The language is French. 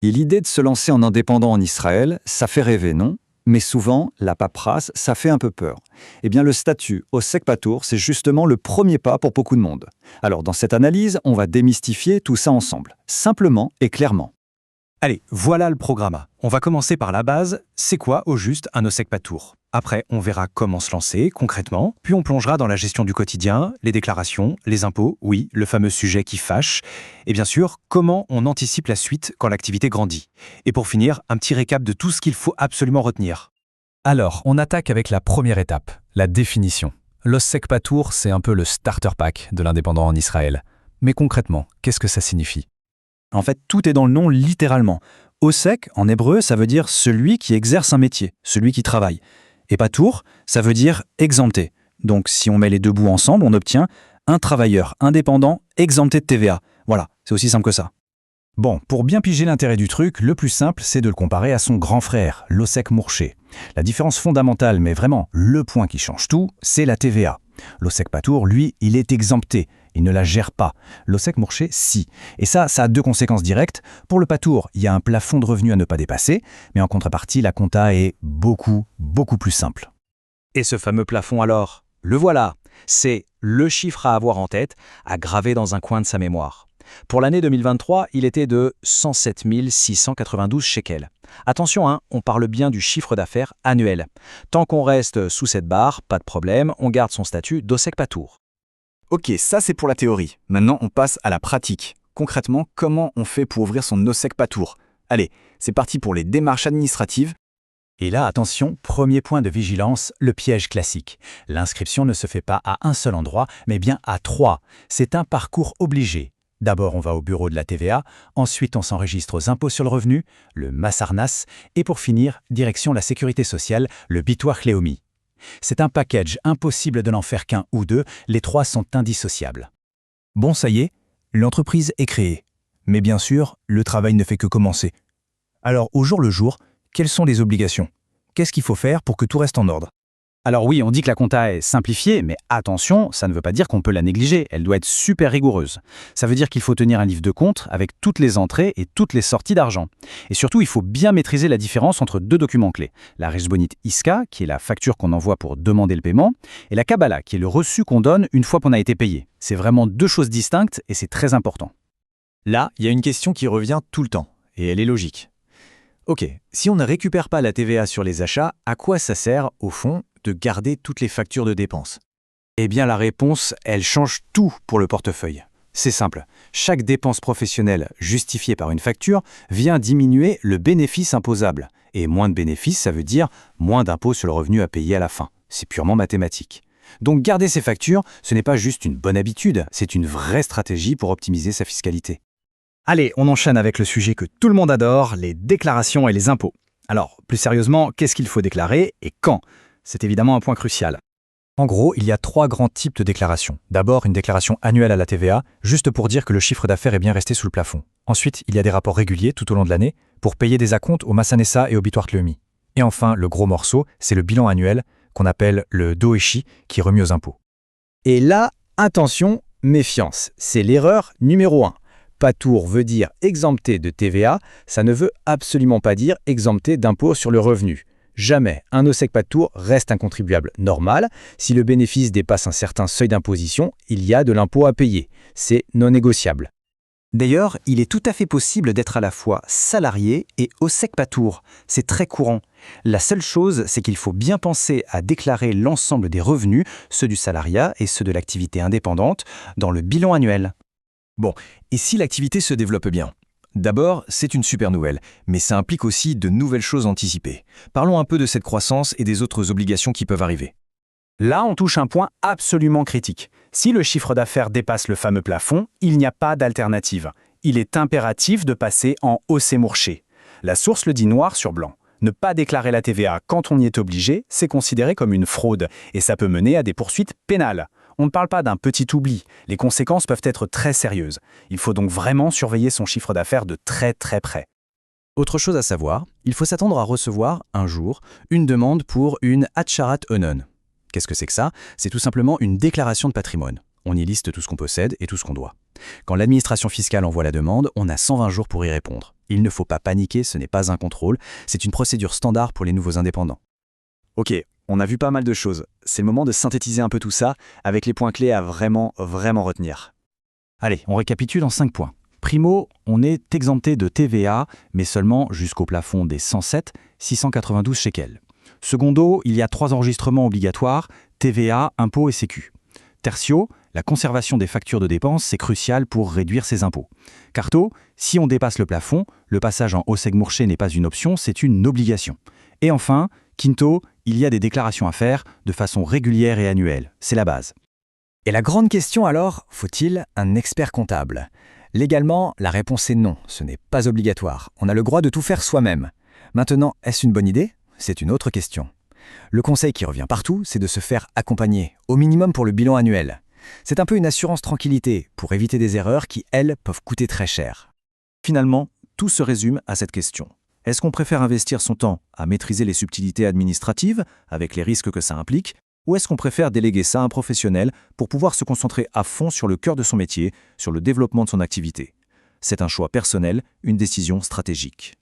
Et l'idée de se lancer en indépendant en Israël, ça fait rêver, non? Mais souvent, la paperasse, ça fait un peu peur. Eh bien, le statut au Patour, c'est justement le premier pas pour beaucoup de monde. Alors, dans cette analyse, on va démystifier tout ça ensemble, simplement et clairement. Allez, voilà le programme. On va commencer par la base, c'est quoi au juste un OSEC Patour? Après, on verra comment se lancer concrètement, puis on plongera dans la gestion du quotidien, les déclarations, les impôts, oui, le fameux sujet qui fâche, et bien sûr, comment on anticipe la suite quand l'activité grandit. Et pour finir, un petit récap de tout ce qu'il faut absolument retenir. Alors, on attaque avec la première étape, la définition. L'OSEC Patour, c'est un peu le starter pack de l'indépendant en Israël. Mais concrètement, qu'est-ce que ça signifie? En fait, tout est dans le nom littéralement. Osek, en hébreu, ça veut dire celui qui exerce un métier, celui qui travaille. Et patour, ça veut dire exempté. Donc si on met les deux bouts ensemble, on obtient un travailleur indépendant exempté de TVA. Voilà, c'est aussi simple que ça. Bon, pour bien piger l'intérêt du truc, le plus simple, c'est de le comparer à son grand frère, l'OSEC Mourché. La différence fondamentale, mais vraiment le point qui change tout, c'est la TVA. L'OSEC Patour, lui, il est exempté. Il ne la gère pas. L'OSEC Mourché, si. Et ça a deux conséquences directes. Pour le Patour, il y a un plafond de revenus à ne pas dépasser, mais en contrepartie, la compta est beaucoup plus simple. Et ce fameux plafond alors? Le voilà. C'est le chiffre à avoir en tête, à graver dans un coin de sa mémoire. Pour l'année 2023, il était de 107 692 shekels. Attention, on parle bien du chiffre d'affaires annuel. Tant qu'on reste sous cette barre, pas de problème, on garde son statut d'OSEC Patour. Ok, ça c'est pour la théorie. Maintenant, on passe à la pratique. Concrètement, comment on fait pour ouvrir son OSEC Patour? Allez, c'est parti pour les démarches administratives. Et là, attention, premier point de vigilance, le piège classique. L'inscription ne se fait pas à un seul endroit, mais bien à 3. C'est un parcours obligé. D'abord, on va au bureau de la TVA, ensuite on s'enregistre aux impôts sur le revenu, le Massarnas, et pour finir, direction la sécurité sociale, le Bitoir Léomi. C'est un package, impossible de n'en faire qu'un ou deux, les 3 sont indissociables. Bon, ça y est, l'entreprise est créée. Mais bien sûr, le travail ne fait que commencer. Alors, au jour le jour, quelles sont les obligations? Qu'est-ce qu'il faut faire pour que tout reste en ordre? Alors oui, on dit que la compta est simplifiée, mais attention, ça ne veut pas dire qu'on peut la négliger, elle doit être super rigoureuse. Ça veut dire qu'il faut tenir un livre de compte avec toutes les entrées et toutes les sorties d'argent. Et surtout, il faut bien maîtriser la différence entre deux documents clés. La Rejbonit Iska, qui est la facture qu'on envoie pour demander le paiement, et la Kabbalah, qui est le reçu qu'on donne une fois qu'on a été payé. C'est vraiment deux choses distinctes et c'est très important. Là, il y a une question qui revient tout le temps, et elle est logique. Ok, si on ne récupère pas la TVA sur les achats, à quoi ça sert, au fond, de garder toutes les factures de dépenses? Eh bien la réponse, elle change tout pour le portefeuille. C'est simple, chaque dépense professionnelle justifiée par une facture vient diminuer le bénéfice imposable. Et moins de bénéfices, ça veut dire moins d'impôts sur le revenu à payer à la fin. C'est purement mathématique. Donc garder ces factures, ce n'est pas juste une bonne habitude, c'est une vraie stratégie pour optimiser sa fiscalité. Allez, on enchaîne avec le sujet que tout le monde adore, les déclarations et les impôts. Alors, plus sérieusement, qu'est-ce qu'il faut déclarer et quand? C'est évidemment un point crucial. En gros, il y a 3 grands types de déclarations. D'abord, une déclaration annuelle à la TVA, juste pour dire que le chiffre d'affaires est bien resté sous le plafond. Ensuite, il y a des rapports réguliers tout au long de l'année pour payer des acomptes au Massanessa et au Bitoir Leumi. Et enfin, le gros morceau, c'est le bilan annuel qu'on appelle le Doeshi qui est remis aux impôts. Et là, attention, méfiance, c'est l'erreur numéro 1. Patour veut dire exempté de TVA, ça ne veut absolument pas dire exempté d'impôt sur le revenu. Jamais un OSEC Patour reste un contribuable normal. Si le bénéfice dépasse un certain seuil d'imposition, il y a de l'impôt à payer. C'est non négociable. D'ailleurs, il est tout à fait possible d'être à la fois salarié et OSEC Patour. C'est très courant. La seule chose, c'est qu'il faut bien penser à déclarer l'ensemble des revenus, ceux du salariat et ceux de l'activité indépendante, dans le bilan annuel. Bon, et si l'activité se développe bien? D'abord, c'est une super nouvelle, mais ça implique aussi de nouvelles choses anticipées. Parlons un peu de cette croissance et des autres obligations qui peuvent arriver. Là, on touche un point absolument critique. Si le chiffre d'affaires dépasse le fameux plafond, il n'y a pas d'alternative. Il est impératif de passer en OC Mourché. La source le dit noir sur blanc. Ne pas déclarer la TVA quand on y est obligé, c'est considéré comme une fraude, et ça peut mener à des poursuites pénales. On ne parle pas d'un petit oubli, les conséquences peuvent être très sérieuses. Il faut donc vraiment surveiller son chiffre d'affaires de très près. Autre chose à savoir, il faut s'attendre à recevoir, un jour, une demande pour une Hatcharat Onon. Qu'est-ce que c'est que ça? C'est tout simplement une déclaration de patrimoine. On y liste tout ce qu'on possède et tout ce qu'on doit. Quand l'administration fiscale envoie la demande, on a 120 jours pour y répondre. Il ne faut pas paniquer, ce n'est pas un contrôle, c'est une procédure standard pour les nouveaux indépendants. Ok, on a vu pas mal de choses. C'est le moment de synthétiser un peu tout ça avec les points clés à vraiment retenir. Allez, on récapitule en 5 points. Primo, on est exempté de TVA, mais seulement jusqu'au plafond des 107 692 shekels. Secondo, il y a 3 enregistrements obligatoires, TVA, impôts et sécu. Tertio, la conservation des factures de dépenses, c'est crucial pour réduire ses impôts. Quarto, si on dépasse le plafond, le passage en OSEC Mourché n'est pas une option, c'est une obligation. Et enfin, quinto, il y a des déclarations à faire de façon régulière et annuelle. C'est la base. Et la grande question alors, faut-il un expert comptable? Légalement, la réponse est non, ce n'est pas obligatoire. On a le droit de tout faire soi-même. Maintenant, est-ce une bonne idée? C'est une autre question. Le conseil qui revient partout, c'est de se faire accompagner, au minimum pour le bilan annuel. C'est un peu une assurance tranquillité pour éviter des erreurs qui, elles, peuvent coûter très cher. Finalement, tout se résume à cette question. Est-ce qu'on préfère investir son temps à maîtriser les subtilités administratives, avec les risques que ça implique, ou est-ce qu'on préfère déléguer ça à un professionnel pour pouvoir se concentrer à fond sur le cœur de son métier, sur le développement de son activité? C'est un choix personnel, une décision stratégique.